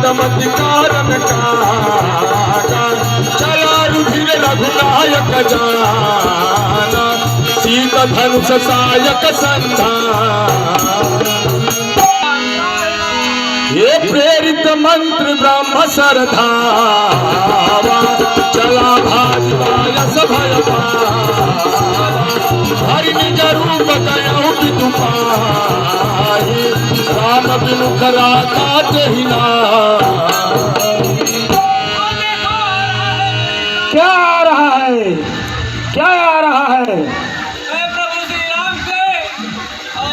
चमत्कार चला रुधिर रघुनायक जाना सीत धनुष सायक संधान ये प्रेरित मंत्र ब्रह्म सरधावा चला भाजवायस भय हरि निज रूप कयहु विदु पाहि राम विमुख राखा जहिना। क्या आ रहा है, क्या आ रहा है? प्रभु श्री राम से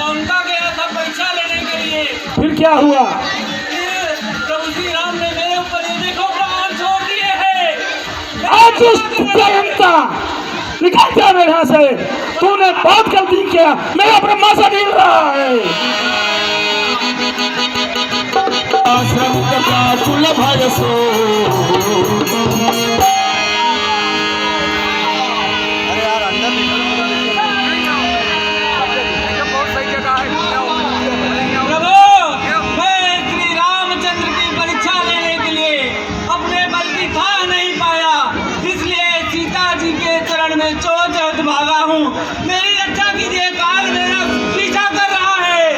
उनका गया था परीक्षा लेने के लिए। फिर क्या हुआ? प्रभु श्री राम ने मेरे ऊपर ये देखो प्रमाण छोड़ दिए हैं। आज निकल जा मेरे यहाँ से, तूने बहुत गलती किया, मेरा ब्रह्मा से मिल रहा है। भय सो भागा हूँ, मेरी रक्षा कीजिए, काल मेरा पीछा कर रहा है।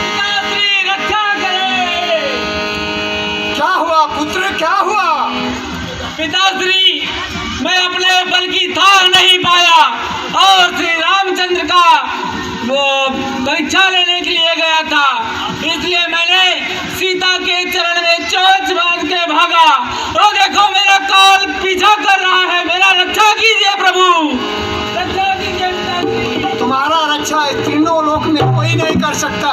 पिताश्री रक्षा करें। क्या हुआ पुत्र, क्या हुआ? पिताश्री मैं अपने बल की था नहीं पाया और श्री रामचंद्र का वो परीक्षा लेने के लिए गया था, इसलिए मैंने सीता के चरण में चोंच बांध के भागा और देखो मेरा काल पीछा कर रहा है। मेरा रक्षा कीजिए प्रभु, रक्षा कीजिए। तुम्हारा रक्षा इस तीनों लोक में कोई नहीं कर सकता।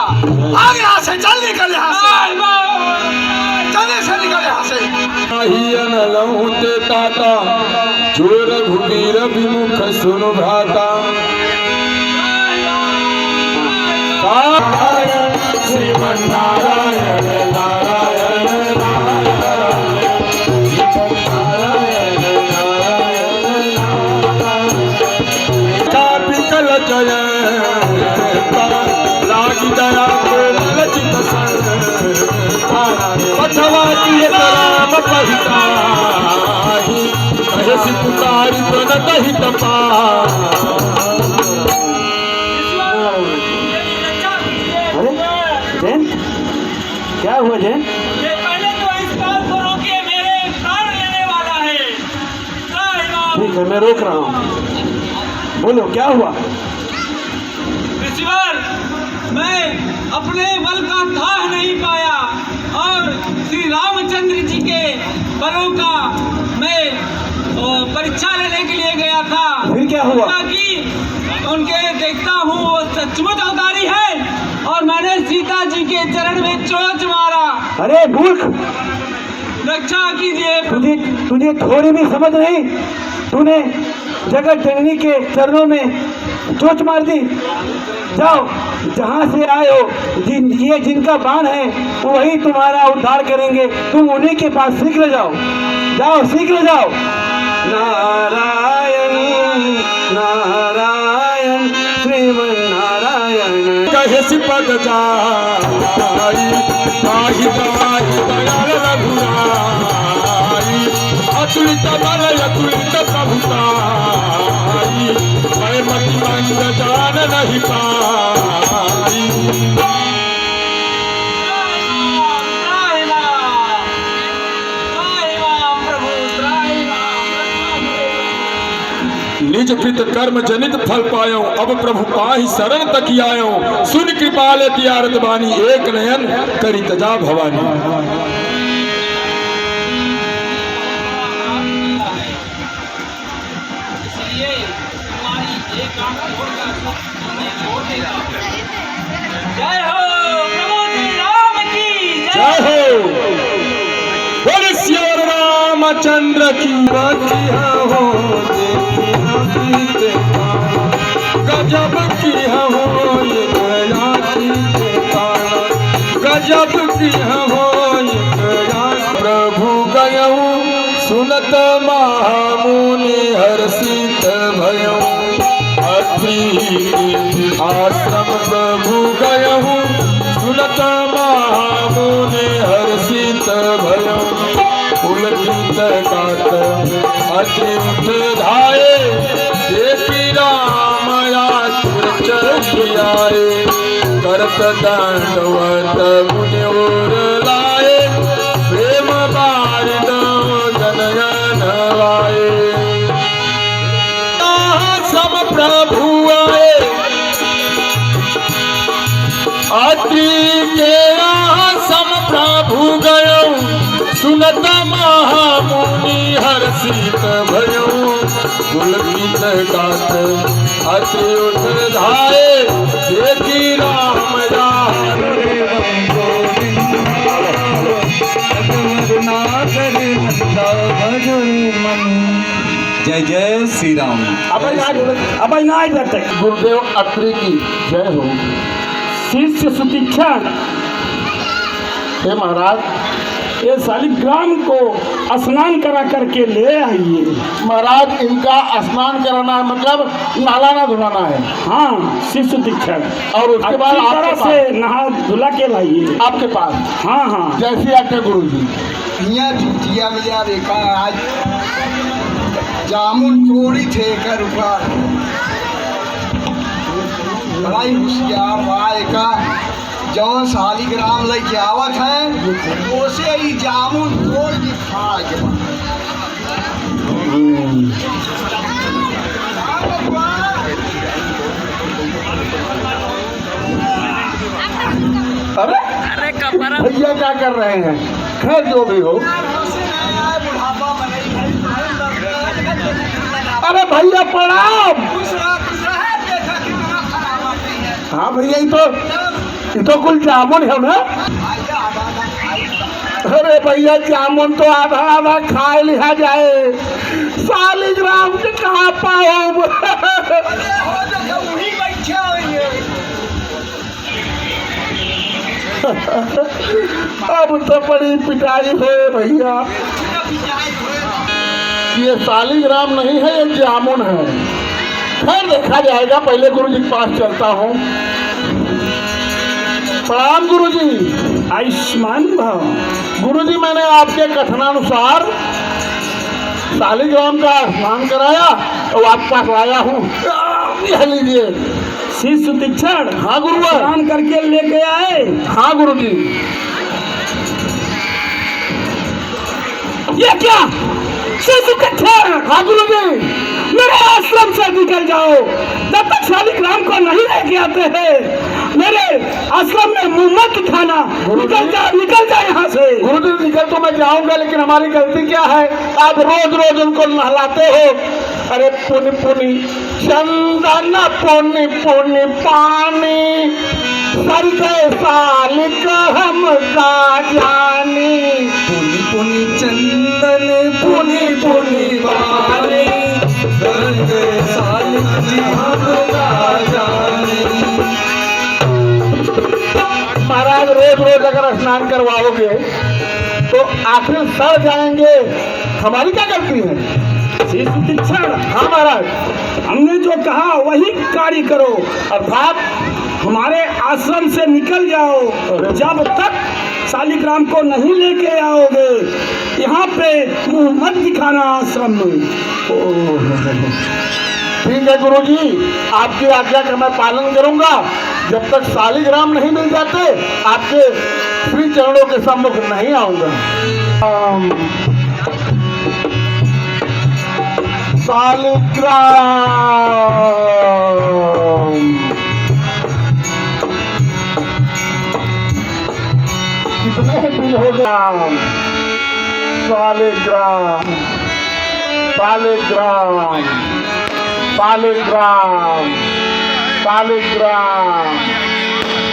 आग यहाँ से, चल निकल यहाँ से, चले से निकल यहाँ से। लहूते ताता चोर घुबीर विमुख सुनु भ्राता श्रीमन्नारायण नारायण विकल जय लागी दया कोमल चित पथवा किए राम पहिताहि कहे पुकारी प्रणत हित जैन, क्या हुआ जैन? पहले तो इस काल को रोकिए, मेरे प्राण लेने वाला है। ठीक है, मैं रोक रहा हूँ, बोलो क्या हुआ? ऋषिवर मैं अपने बल का था नहीं पाया और श्री रामचंद्र जी के बलों का मैं परीक्षा लेने के लिए गया था। फिर क्या हुआ? कि उनके देखता हूँ वो सचमुच अवतारी है और मैंने सीता जी के चरण में चोंच मारा। अरे मूर्ख, रक्षा कीजिए। तुझे थोड़ी भी समझ नहीं, तूने जगत जननी के चरणों में चोंच मार दी। जाओ, जहाँ से आए हो, ये जिनका बाण है वही तुम्हारा उद्धार करेंगे, तुम उन्हीं के पास शीघ्र जाओ, जाओ शीघ्र जाओ। नारायण नारायण श्रीमन्नारायण कहे सिपद जाई ताहि दवाई दयाल रघुराई अतुलित बल अतुलित प्रभुताई मैं मति मंद जान नहीं पाई। निज कृत कर्म जनित फल पायो अब प्रभु पाहि शरण तक आयो सुन कृपाल त्यारत बानी एक नयन करी तजा भवानी। जय हो प्रभु श्री राम की जय हो, बोले श्री रामचंद्र की हो गजब की हो ये गया की गजब की हो ये गया प्रभु गयऊ सुनत महामुनि हर्षित भयऊ अथ आश्रम प्रभु गयहूँ सुनत महामुनि हर्षित भयहूँ पुलकित गात अति धाये देखी राम आए करत दंडवत मुनि और लाए प्रेम बारिद जनयन आए सब प्रभु आए अति के सम प्रभु गयो सुनत महामुनि हर्षित भयो पुलकित गात अति धाये देखी राम जय जय श्री राम। अब ना जाते गुरुदेव अत्रि की जय हो। शिष्य सुतीक्षण हे महाराज, ये शालिग्राम को स्नान करा करके ले आइए। महाराज इनका स्नान कराना है, मतलब नहलाना धुलाना है। हाँ शिष्य सुतीक्षण, और उसके बाद अच्छी आपके तरह से नहा धुला के लाइए आपके पास। हाँ हाँ जैसी आज्ञा गुरु जी। यहाँ चुटिया मिला देखा आज जामुन चोरी थे कर ऊपर बड़ाई होशियार भाई का जौन शालिग्राम लेके आवत है उसे ही जामुन तोड़ के खा के अरे भैया क्या कर रहे हैं? खैर जो भी हो। अरे भैया प्रणाम। हाँ भैया ये तो कुल जामुन है ना? अरे भैया जामुन तो आधा आधा खाए लिया जाए, शालिग्राम के कहाँ पाओ? अब तो बड़ी पिटाई है भैया। ये शालिग्राम नहीं है, ये जामुन है। खैर देखा जाएगा, पहले गुरु जी के पास चलता हूँ। प्रणाम गुरु जी। आयुष्मान भव। गुरु जी, मैंने आपके कथनानुसार शालिग्राम का स्नान कराया और आपके पास लाया हूँ। यह लीजिए। शिष्य सुतीक्षण, हाँ गुरुवर। स्नान करके लेके आए। हाँ गुरु जी। ये क्या? शिष्य सुतीक्षण। हाँ गुरु जी। मेरे आश्रम से निकल जाओ, जब तक शालिग्राम को नहीं लेके आते हैं मेरे आश्रम में मुंह मत दिखाना। निकल जा यहाँ से। गुरु जी निकल तो मैं जाऊंगा, लेकिन हमारी गलती क्या है? आप रोज रोज उनको नहलाते हो। अरे पुनि पुनि चंदन पुनि पुनि पानी सर के सालिक हम का जानी। पुनि पुनि चंदन पुनि पुनि पानी सर के सालिक हम का जानी। महाराज रोज रोज अगर स्नान करवाओगे तो आखिर सड़ जाएंगे, हमारी क्या गलती है? शिष्य सुतीक्षण, हाँ महाराज। हमने जो कहा वही कार्य करो, अर्थात हमारे आश्रम से निकल जाओ। जब तक शालिग्राम को नहीं लेके आओगे यहाँ पे मुंह मत दिखाना आश्रम में। ठीक है गुरु जी, आपकी आज्ञा का मैं पालन करूंगा। जब तक शालिग्राम नहीं मिल जाते आपके श्री चरणों के सम्मुख नहीं आऊंगा। शालिग्राम कितने दिन हो गया? शालिग्राम शालिग्राम शालिग्राम शालिग्राम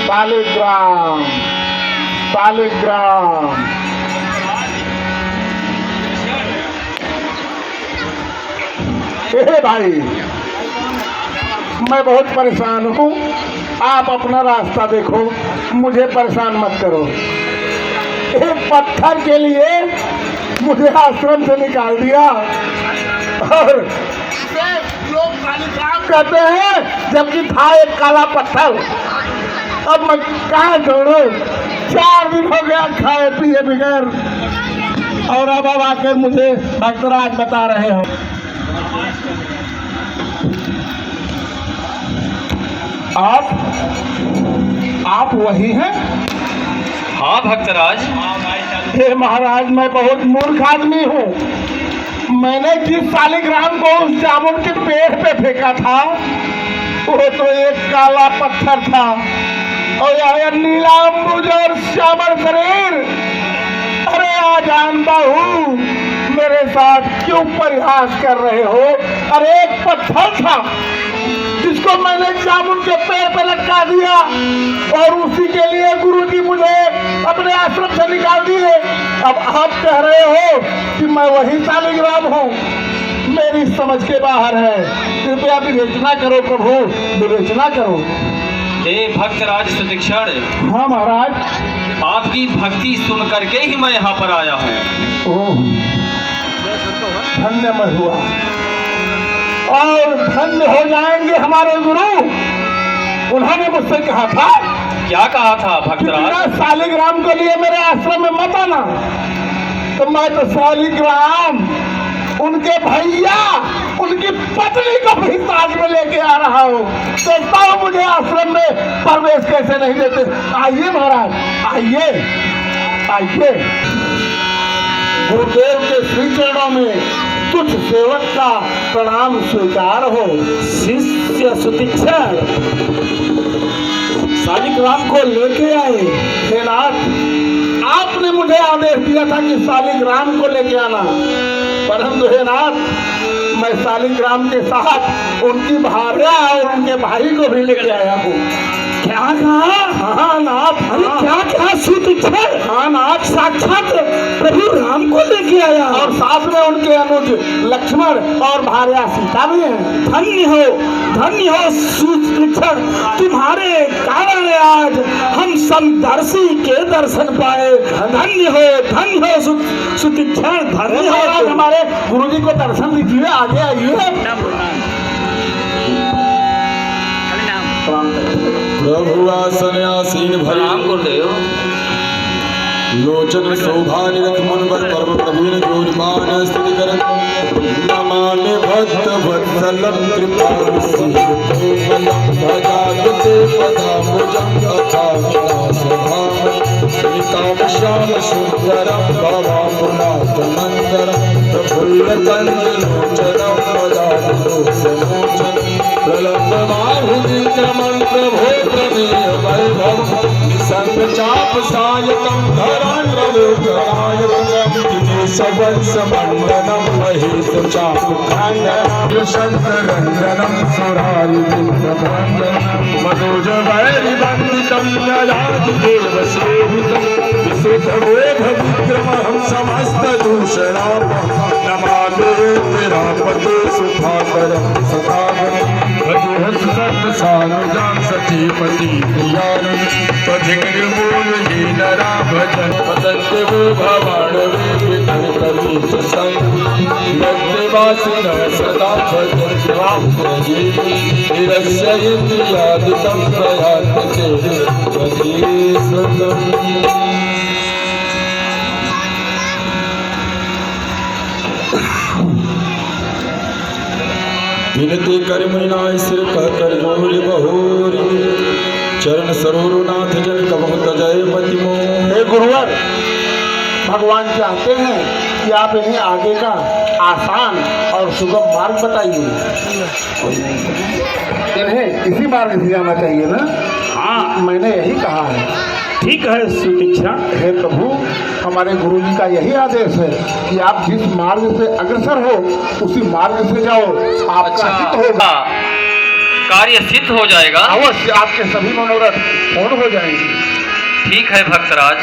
शालिग्राम शालिग्राम। हे भाई, मैं बहुत परेशान हूँ, आप अपना रास्ता देखो, मुझे परेशान मत करो। एक पत्थर के लिए मुझे आश्रम से निकाल दिया और लोग शालिग्राम कहते हैं, जबकि था एक काला पत्थर। अब मैं कहाँ छोड़ू, 4 दिन हो गया खाए पिए बगैर, और अब आकर मुझे भक्तराज बता रहे हो। आप वही हैं? हाँ भक्तराज। हे महाराज, मैं बहुत मूर्ख आदमी हूँ। मैंने जिस शालिग्राम को उस जामुन के पेड़ पे फेंका था, वो तो एक काला पत्थर था, और यह नीला अम्बुज और श्यामल शरीर। अरे आजान बाहू, मेरे साथ क्यों परिहास कर रहे हो? अरे एक पत्थर था जिसको मैंने जामुन के पेड़ पे लटका दिया, और उसी के लिए गुरुजी मुझे अपने आश्रम से निकाल दिए। अब आप कह रहे हो कि मैं वही शालिग्राम हूँ? मेरी समझ के बाहर है। कृपया विवेचना करो प्रभु, विवेचना करो। हे भक्तराज सुतीक्षण, हाँ महाराज। आपकी भक्ति सुन करके ही मैं यहाँ पर आया हूँ। ओह, धन्य मैं हुआ, और धन्य हो जाएंगे हमारे गुरु। उन्होंने मुझसे कहा था, क्या कहा था भक्तराज? शालिग्राम के लिए मेरे आश्रम में मत आना। तो मैं तो शालिग्राम उनके भैया, उनकी पत्नी को भी साथ में लेके आ रहा हूँ। देखता हूँ मुझे आश्रम में प्रवेश कैसे नहीं देते। आइए महाराज, आइए आइए। गुरुदेव के श्री चरणों में तुझ सेवक का प्रणाम स्वीकार हो। शिष्य सुतीक्षण शालिग्राम को लेके आए। हे नाथ, आपने मुझे आदेश दिया था कि शालिग्राम को लेके आना, परंतु हे नाथ, मैं शालिग्राम के साथ उनकी भार्या और उनके भाई को भी लेके आया हूँ। क्या कहा? हाँ नाथ। अरे क्या कहा सुतीक्षण? हाँ नाथ, साक्षात प्रभु राम को लेके आया, और साथ में उनके अनुज लक्ष्मण और भार्या सीता भी हैं। धन्य हो सुतीक्षण, तुम्हारे कारण आज हम समदर्शी के दर्शन पाए। धन्य हो सुतीक्षण, धन्य हो। हमारे गुरुजी को दर्शन दीजिए, आगे आइए। प्रभु आसन आसीन भरी प्रणाम गुरुदेव। लोचन शोभा निरख मुनवर परम प्रवीण ज्योतिमान स्थिति कर नमामि भक्त वत्सलं कृपालु भजाते पदाम्बुजं तथा विलासभां श्याम सुंदरं भवापुनाथमन्दरं प्रफुल्लकञ्जलोचनं वदामि प्रलम्बबाहुविक्रमं प्रभो प्रमेय वैभवं निसङ्गचाप सायकं धराण्डलोकनायकं दिनेशवंशमण्डनं महेशचापखण्डनं शङ्करन्दनं सुरारिविन्दभञ्जनं मनोजवैरिवन्दितं नयादिदेवसेवितं विशुद्धबोधविक्रमहं समस्तदूषणापहं नमामि निरापदे सुधाकरं सदागरं भजहस्सत्सानुजां सचीपति प्रियानं पथिकनिर्मूलहीनरा भजन वदन्ति वो भवाणवे वितर्कवीच संगवासिनः सदा भजन्ति मां निरस्य इन्द्रियादितं प्रयान्ते वदीसतम्। विनती कर मुनिनाय सिर कह कर जोरी बहोरी चरण सरोरु नाथ जन कबहु तजय मति मोह। हे गुरुवर, भगवान चाहते हैं कि आप इन्हें आगे का आसान और सुगम मार्ग बताइए। इन्हें इसी मार्ग से जाना चाहिए ना? हाँ, मैंने यही कहा है। ठीक है सुतीक्षण। हे प्रभु, हमारे गुरु जी का यही आदेश है कि आप जिस मार्ग से अग्रसर हो उसी मार्ग से जाओ, आपका हित होगा। कार्य सिद्ध हो जाएगा। अवश्य आपके सभी मनोरथ पूर्ण हो जाएंगे। ठीक है भक्तराज।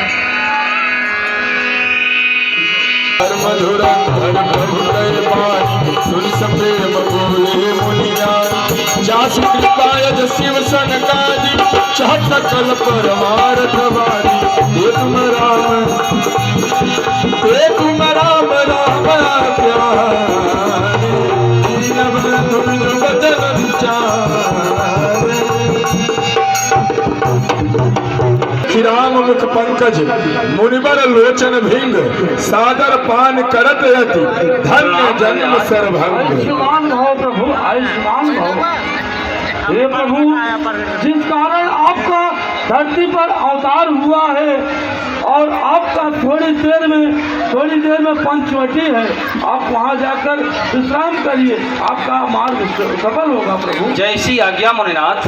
मधुरं धर प्रभु दय पानी सुन सप्रेम बोले मुनियारी जासु कृपाय शिव सनकादि चाह सकल परमार्थ वारी हे तुम राम राम प्यारे दीन बंधु बदन मुख पंकज मुनिवर लोचन भिंग सादर पान करत यति धन्य जन्म सर्वभंग। आयुष्मान भव प्रभु, आयुष्मान भव। हे प्रभु, जिस कारण आपका धरती पर अवतार हुआ है और आपका थोड़ी देर में पंचवटी है, आप वहाँ जाकर विश्राम करिए, आपका मार्ग सफल होगा प्रभु। जैसी आज्ञा मुनिनाथ।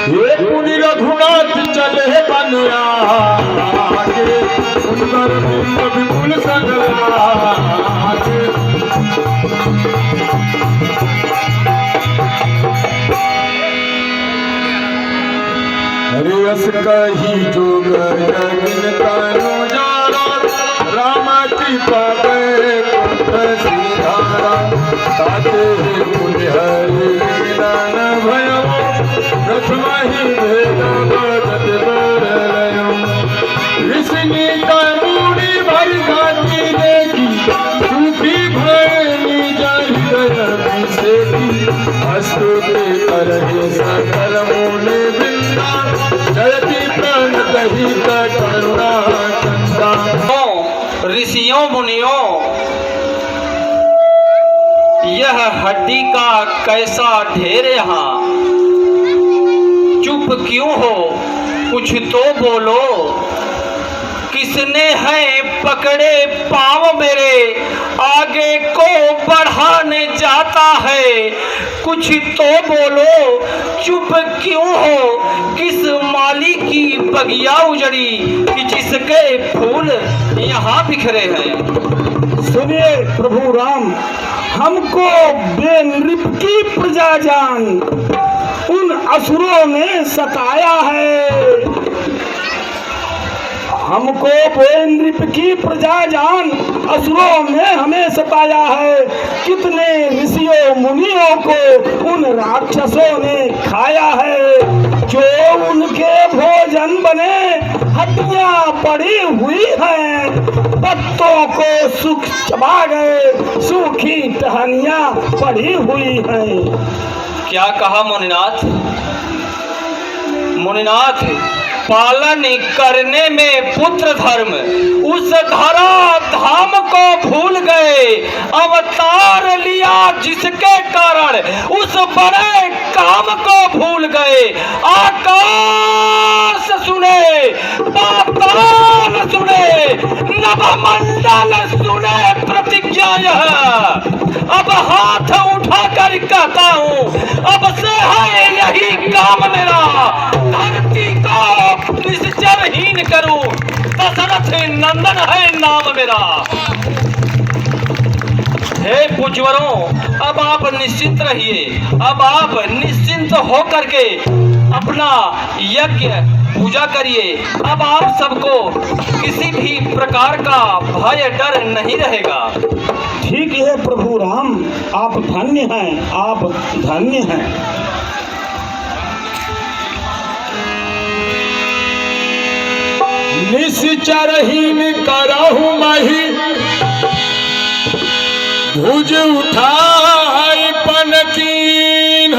ये पुनि रघुनाथ चले बनुआ आगे सुंदर विपुल संगलागे। हरि यस कही जोग जगिन तनु जारा राम कृपा सीधारा ताते पुण्य हरि लीलन भयो प्रथमहि भेद भगत बरलयो। ऋषि का मूड़ी भर घाटी देखी सुखी भरनी हृदय अभिषेकी स्तुति करहि सकल मूल वृंदा जयति प्रणतहि करुणा कंदा। ऋषियों मुनियों, यह हड्डी का कैसा ढेर यहाँ, चुप क्यों हो, कुछ तो बोलो। किसने है पकड़े पाँव मेरे, आगे को बढ़ाने जाता है, कुछ तो बोलो। चुप क्यों हो, किस माली की बगिया उजड़ी कि जिसके फूल यहाँ बिखरे हैं। सुनिए प्रभु राम, हमको बेनृप की प्रजा जान उन असुरों ने सताया है। हमको बेनृप की प्रजा जान असुरों ने हमें सताया है। कितने ऋषियों मुनियों को उन राक्षसों ने खाया है। जो उनके भोजन बने हड्डियां पड़ी हुई हैं, पत्तों को सुख चबा गए, सूखी टहनियां पड़ी हुई हैं। क्या कहा मुनिनाथ? मुनिनाथ, पालन करने में पुत्र धर्म, उस धरा धाम को भूल गए। अवतार लिया जिसके कारण उस बड़े काम को भूल गए। आकाश सुने, पाताल सुने, नभमंडल सुने प्रतिज्ञा यह। अब हाथ उठाकर कहता हूँ, अब से है यही काम मेरा, धरती को निश्चरहीन करूं। दशरथ नंदन है नाम मेरा। हे पूज्यवरों, अब आप निश्चिंत रहिए। अब आप निश्चिंत होकर के अपना यज्ञ पूजा करिए। अब आप सबको किसी भी प्रकार का भय डर नहीं रहेगा। ठीक है प्रभु राम, आप धन्य हैं, आप धन्य हैं। निश्चरहीन करहु मही भुज उठाई पनकीन।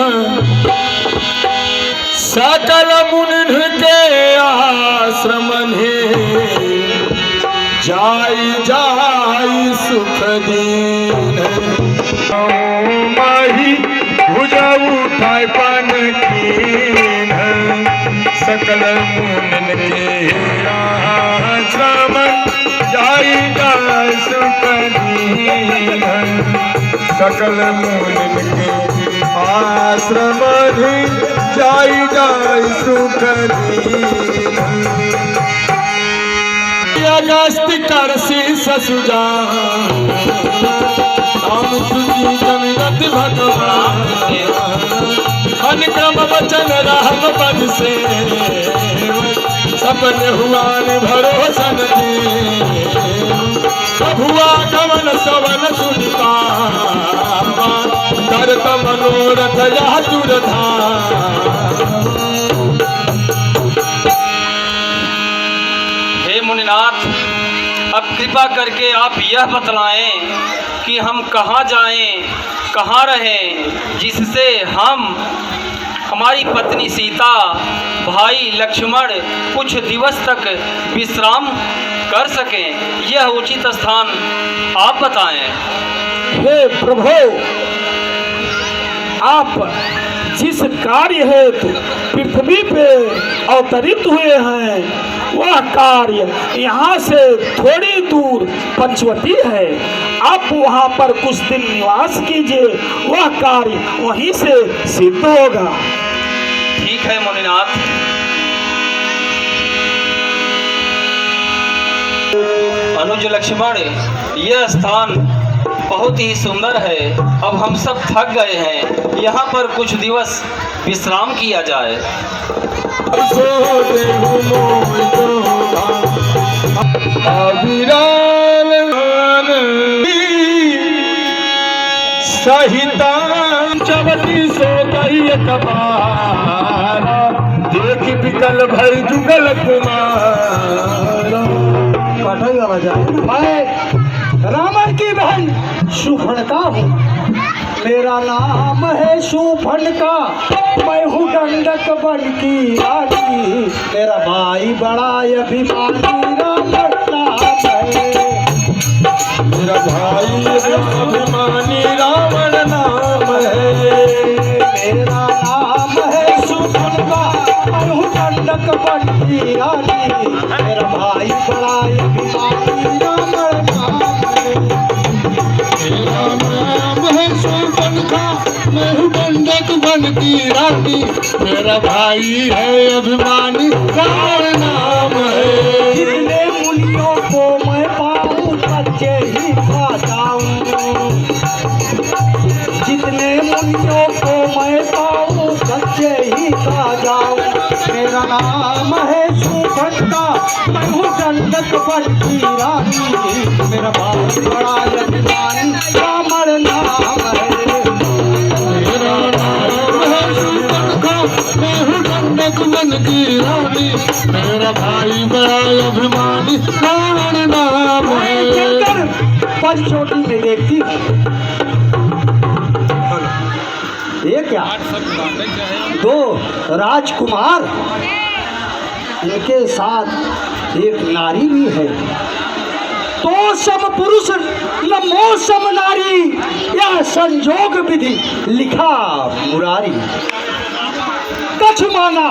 सकल मुनि के आश्रम जाई जाई सुख दीन। मही भुज उठाई पनकीन। सकल मुनि के आश्रम जाई जाई सुख दीन। सकल मुनि के आश्रम जाई जाई सुख दीन। अगस्त कर शीस सुजान नाम सुजी जनगत भगवान। अनुक्रम वचन राम पद से सपन हुआन भरोसन प्रभुआ कवन सवन सुनता करत मनोरथ या हे मुनिनाथ, अब कृपा करके आप यह बतलाएं कि हम कहाँ जाएं, कहाँ रहें, जिससे हमारी पत्नी सीता, भाई लक्ष्मण कुछ दिवस तक विश्राम कर सकें। यह उचित स्थान आप बताएं। हे प्रभु, आप जिस कार्य हेतु पृथ्वी पे अवतरित हुए हैं वह कार्य यहाँ से थोड़ी दूर पंचवटी है। आप वहाँ पर कुछ दिन निवास कीजिए, वह कार्य वहीं से सिद्ध होगा। ठीक है मुनिनाथ। अनुज लक्ष्मण, यह स्थान बहुत ही सुंदर है। अब हम सब थक गए हैं, यहाँ पर कुछ दिवस विश्राम किया जाए। सहिता चवती सो गई कबारा, देख बिकल भई जुगल कुमार। मैं रावण की बहन शूर्पणखा हूँ। मेरा नाम है शूर्पणखा, मैं हूँ दंडक वन की रानी। मेरा भाई बड़ा अभिमानी रावण नाम है। मेरा भाई अभिमानी रावण नाम है। मेरा नाम है शूर्पणखा, मैं हूँ दंडक वन की रानी। मेरा भाई बड़ा अभिमानी रावण नाम है। मेरा नाम है शूर्पणखा, मैं हूँ दंडक वन की रानी। मेरा भाई है अभिमानी रावण नाम है। जितने मुनियों को मैं पाऊं बच्चे ही खा जाऊं। जितने मुनियों को मैं पाऊं बच्चे ही खा जाऊं। मेरा नाम है शूर्पणखा, मैं हूँ दंडक वन की रानी। मेरा भाई बड़ा अभिमानी रावण नाम है। मेरा नाम है शूर्पणखा, मैं हूँ दंडक वन की रानी। मेरा भाई बड़ा अभिमानी रावण नाम मैं है। चलकर पंचवटी में देखती हूँ, ये क्या, दो राजकुमार, इनके साथ एक नारी भी है। तो सम पुरुष नमो सम नारी, यह संजोग विधि लिखा मुरारी। कछ माना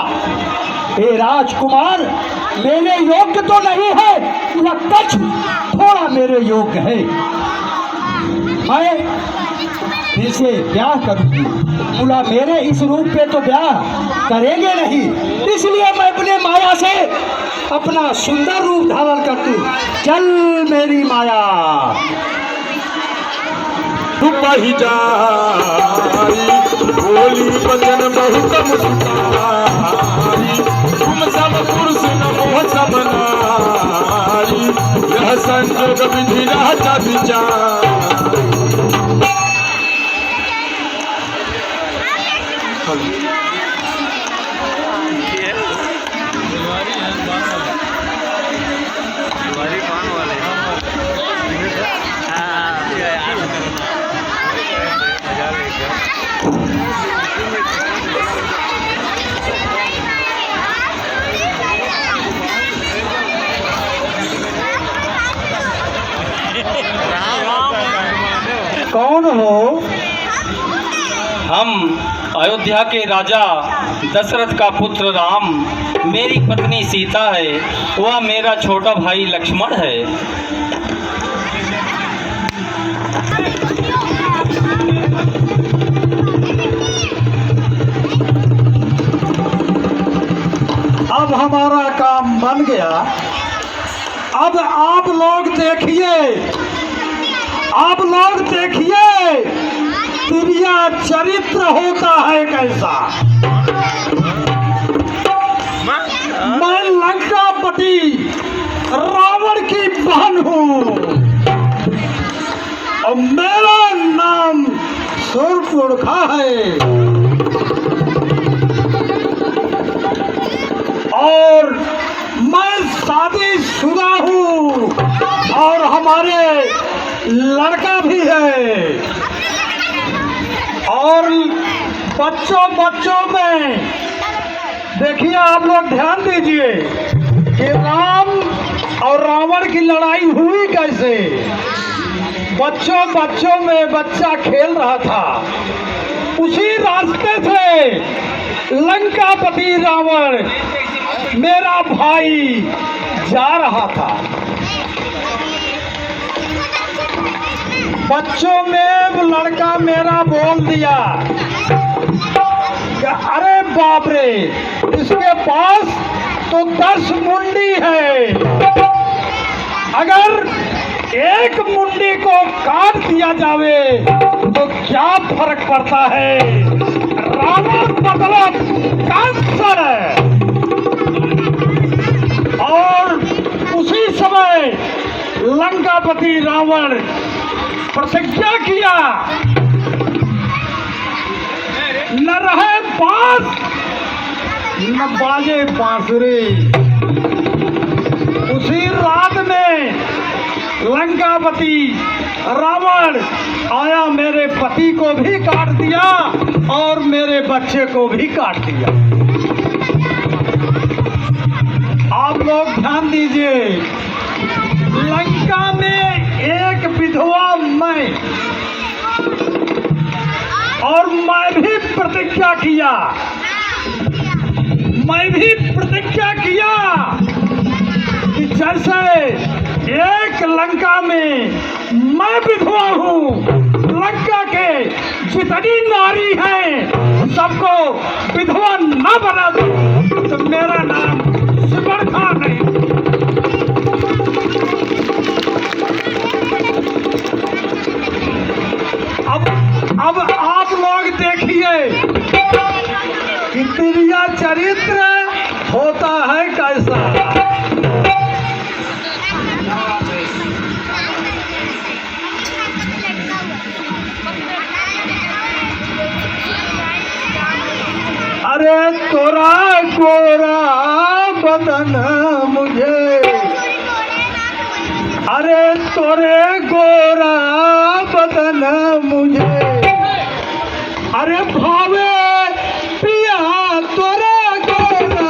हे राजकुमार, मेरे योग्य तो नहीं है, यह कछ थोड़ा मेरे योग्य है। मैं इसे ब्याह करूंगी। बोला मेरे इस रूप पे तो ब्याह करेंगे नहीं, इसलिए मैं अपने माया से अपना सुंदर रूप धारण करती हूँ। चल मेरी माया। तुम ही जाई बोली बचन बहुत मुस्काई। तुम सब पुरुष नमो सब नारी, यह संजोग विधि राजा विचार। कौन हो? हम अयोध्या के राजा दशरथ का पुत्र राम, मेरी पत्नी सीता है, वह मेरा छोटा भाई लक्ष्मण है। अब हमारा काम बन गया। अब आप लोग देखिए, आप लोग देखिए प्रिया चरित्र होता है कैसा। मैं लंकापति रावण की बहन हूँ और मेरा नाम शूर्पणखा है और मैं शादीशुदा हूँ और हमारे लड़का भी है। और बच्चों में देखिए, आप लोग ध्यान दीजिए कि राम और रावण की लड़ाई हुई कैसे। बच्चों में बच्चा खेल रहा था, उसी रास्ते से लंकापति रावण मेरा भाई जा रहा था। बच्चों में लड़का मेरा बोल दिया कि अरे बाप रे, इसके पास तो 10 मुंडी है, अगर एक मुंडी को काट दिया जावे तो क्या फर्क पड़ता है। रावण मतलब कंस है। और उसी समय लंकापति रावण प्रतिज्ञा किया, न रहे बांस न बाजे बांसुरी। उसी रात में लंकापति रावण आया, मेरे पति को भी काट दिया और मेरे बच्चे को भी काट दिया। आप लोग ध्यान दीजिए, लंका में एक विधवा मैं, और मैं भी प्रतिज्ञा किया कि जैसे एक लंका में मैं विधवा हूँ, लंका के जितनी नारी हैं सबको विधवा न बना दो तो मेरा नाम सुबर्खा नहीं। अब आप लोग देखिए कि प्रिया चरित्र होता है कैसा। अरे तोरा गोरा बदन मुझे, अरे तोरे गोरा बदन मुझे, अरे भावे पिया तोरा गोरा,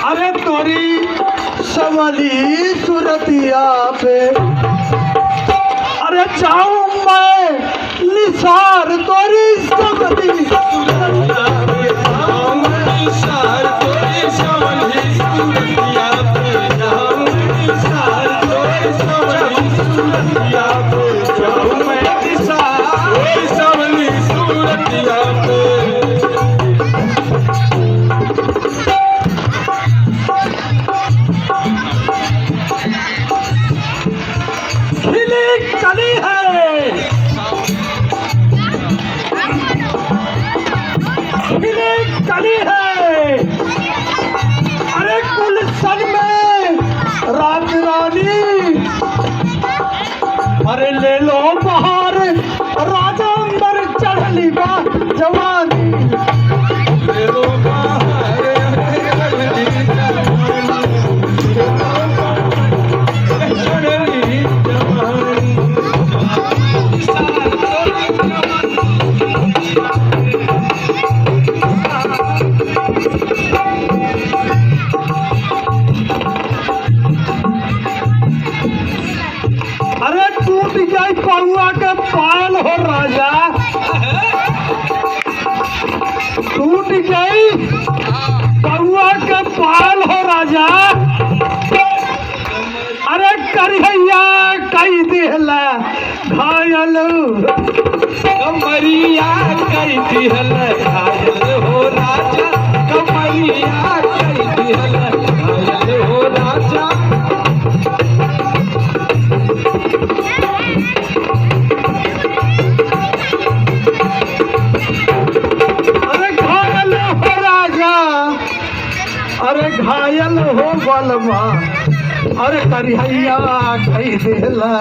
अरे तोरी सवली सुरतिया पे, अरे जाऊं मैं निसार तोरी सवली सुरतिया पे, जाऊं मैं निसार तोरी सवली सुरतिया पे, जाऊं निसार तोरी सवली सुरतिया पे, जाऊं मैं निसार तोरी सवली सुरतिया पे। कली है, कली है, अरे गुलशन में रात रानी, अरे ले लो बहार राजा अंबर चढ़ली बा जवानी, ले लो बहार छूट गई कौआ के पाल हो राजा। अरे करिया कई दिहला घायल कमरिया कई दिहला घायल हो राजा। कमरिया कई दिहला घायल हो राजा। अरे घायल हो बलमा। अरे करिया कई दिहला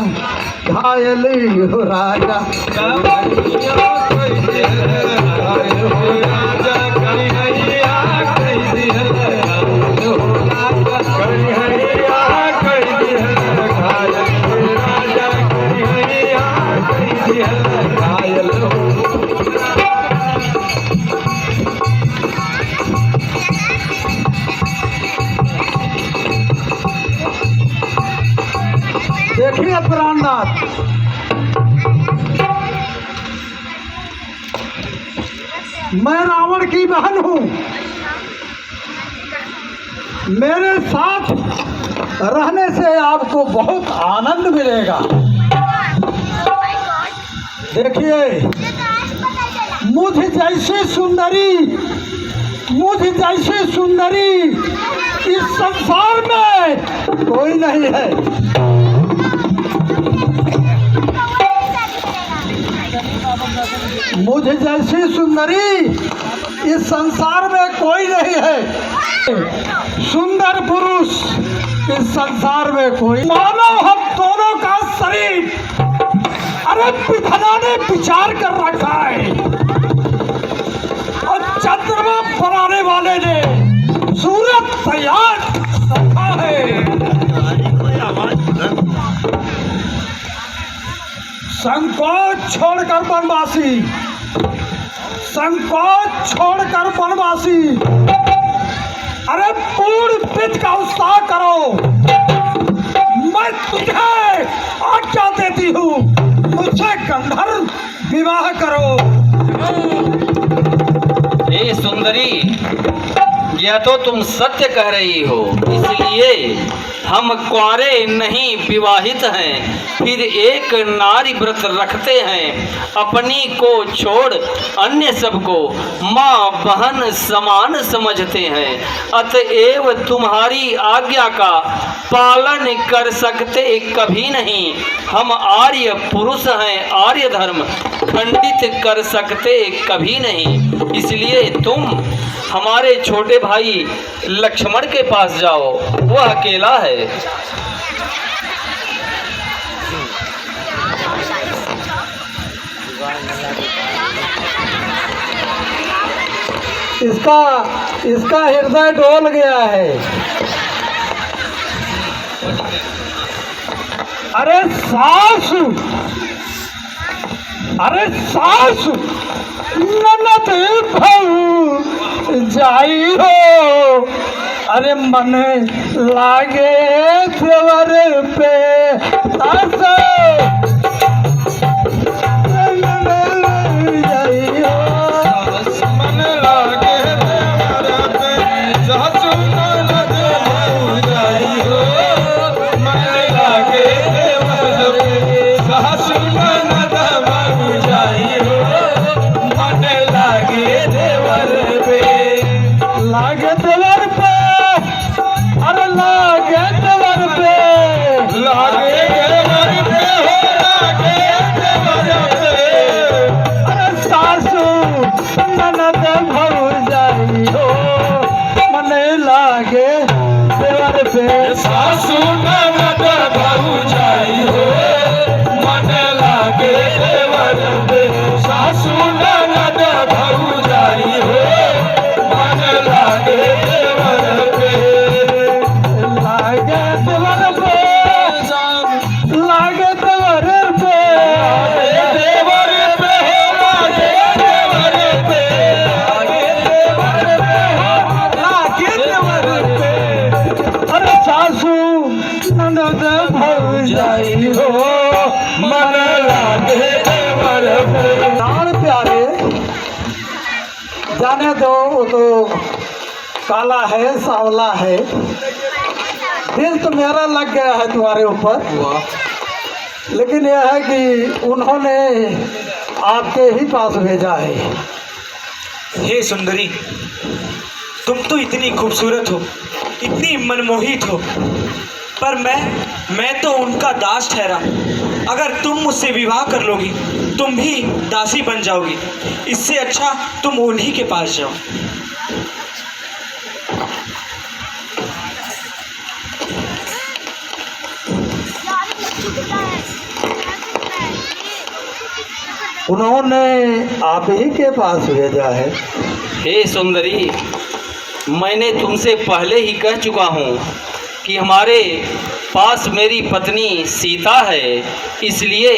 घायल हो राजा। करिया कई दिहला घायल हो राजा। करिया कई दिहला घायल हो राजा। करिया कई दिहला घायल हो राजा। करिया कई दिहला घायल हो। देखिए प्राणनाथ, मैं रावण की बहन हूँ। मेरे साथ रहने से आपको बहुत आनंद मिलेगा। देखिए मुझ जैसी सुंदरी इस संसार में कोई नहीं है। मुझे जैसी सुंदरी इस संसार में कोई नहीं है। सुंदर पुरुष इस संसार में कोई। मानो हम दोनों का शरीर अरे विधाता ने विचार कर रखा है और चंद्रमा बनाने वाले ने सूरज तैयार रखा है। संकोच छोड़कर वनवासी अरे पूर्ण पिच का उत्साह करो। मैं तुझे आज्ञा देती हूँ, मुझसे गंधर्व विवाह करो। हे सुंदरी, यह तो तुम सत्य कह रही हो, इसलिए हम कुंवारे नहीं विवाहित हैं, फिर एक नारी व्रत रखते हैं। अपनी को छोड़ अन्य सबको माँ बहन समान समझते हैं, अतएव तुम्हारी आज्ञा का पालन कर सकते कभी नहीं। हम आर्य पुरुष हैं, आर्य धर्म खंडित कर सकते कभी नहीं। इसलिए तुम हमारे छोटे भाई लक्ष्मण के पास जाओ, वह अकेला है। इसका हृदय डोल गया है। अरे सास ननद भऊ जाई हो। अरे मन लागे देवर पे तासो। तो वो तो काला है, सांवला है। दिल तो मेरा लग गया है तुम्हारे ऊपर, लेकिन यह है कि उन्होंने आपके ही पास भेजा है। हे सुंदरी, तुम तो इतनी खूबसूरत हो, इतनी मनमोहित हो, पर मैं तो उनका दास ठहरा। अगर तुम मुझसे विवाह कर लोगी, तुम भी दासी बन जाओगी। इससे अच्छा तुम उन्हीं के पास जाओ। उन्होंने आप ही के पास भेजा है। हे सुंदरी, मैंने तुमसे पहले ही कह चुका हूँ कि हमारे पास मेरी पत्नी सीता है, इसलिए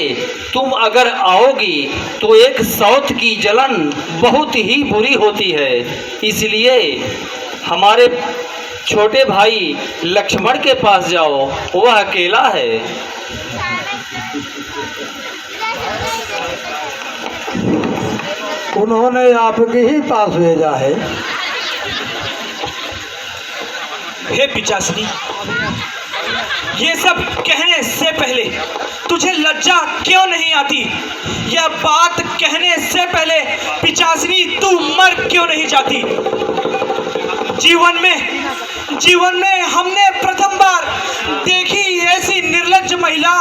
तुम अगर आओगी तो एक सौत की जलन बहुत ही बुरी होती है। इसलिए हमारे छोटे भाई लक्ष्मण के पास जाओ, वह अकेला है। उन्होंने आपके ही पास भेजा है। हे पिचासनी, ये सब कहने से पहले तुझे लज्जा क्यों नहीं आती? यह बात कहने से पहले पिचासनी तू मर क्यों नहीं जाती? जीवन में हमने प्रथम बार देखी ऐसी निर्लज्ज महिला।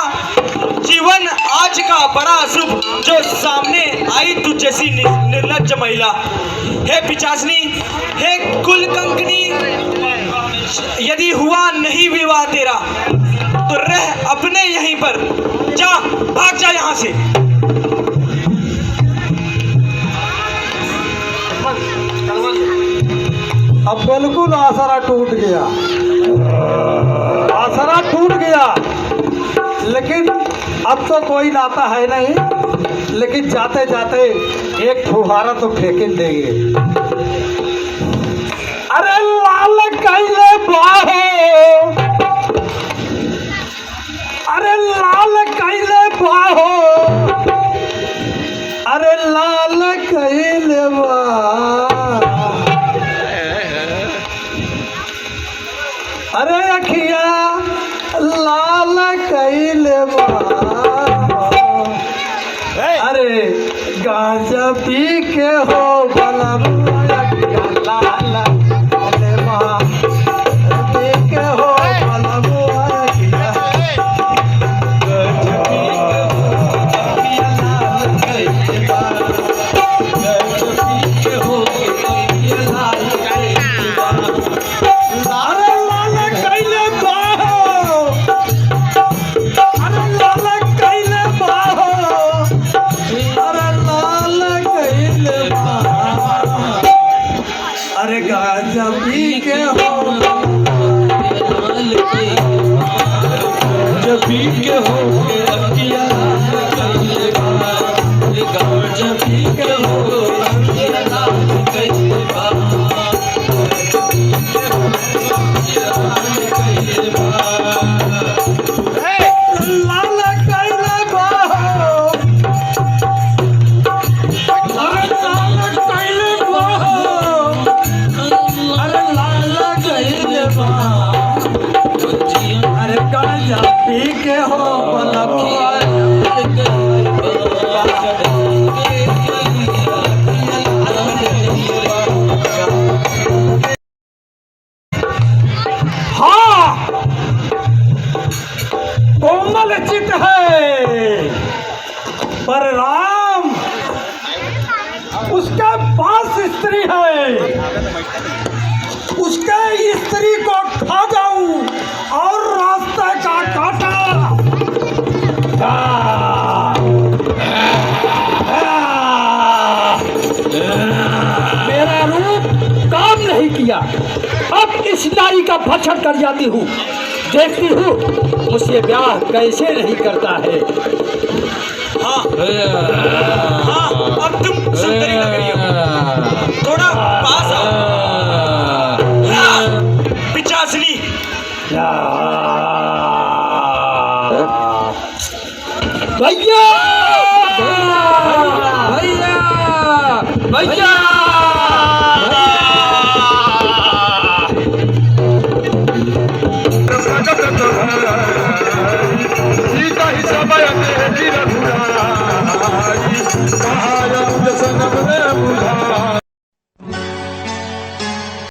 जीवन आज का बड़ा शुभ जो सामने आई तुझ जैसी निर्लज्ज महिला। हे पिचासनी, हे कुलकंकनी, यदि हुआ नहीं विवाह तेरा तो रह अपने यहीं पर, जा भाग जा यहाँ से। अब बिल्कुल आसरा टूट गया, आसरा टूट गया। लेकिन अब तो कोई नाता है नहीं, लेकिन जाते जाते एक फुहारा तो फेंके देंगे। अरे लाल कैले बाहो, अरे लाल कैले बाहो, अरे लाल कैले बाहो, अरे अखिया लाल कैले बाहो, अरे गांजा पी के हो भला अखिया लाल कैले बाहो, पी के हो भला अखिया गांजा पी के हो अखिया लाल कैले बाहो, गांजा पी के हो अखिया लाल कैले बाहो। अरे लाल कैले बाहो, अरे लाल कैले बाहो, अरे लाल कैले बाहो, अरे गांजा पी के हो गांजा पी के हो अखिया लाल कैले बाहो, गांजा पी के हो अखिया लाल कैले बाहो। लाल कैले बाहो, अरे लाल कैले बाहो, अरे लाल कैले बाहो, अरे गांजा पी के हो बलबुआ। हाँ, कोमल चित है, पर राम उसके पास स्त्री है, उसके स्त्री को खा जाऊं और रास्ते का काटा। मेरा रूप काम नहीं किया, अब इस नारी का भक्षण कर जाती हूँ। देखती हूँ मुझसे ब्याह कैसे नहीं करता है। हाँ, अब तुम सुंदरी लग रही हो, थोड़ा पास आओ। पिचासनी, भैया भैया भैया भैया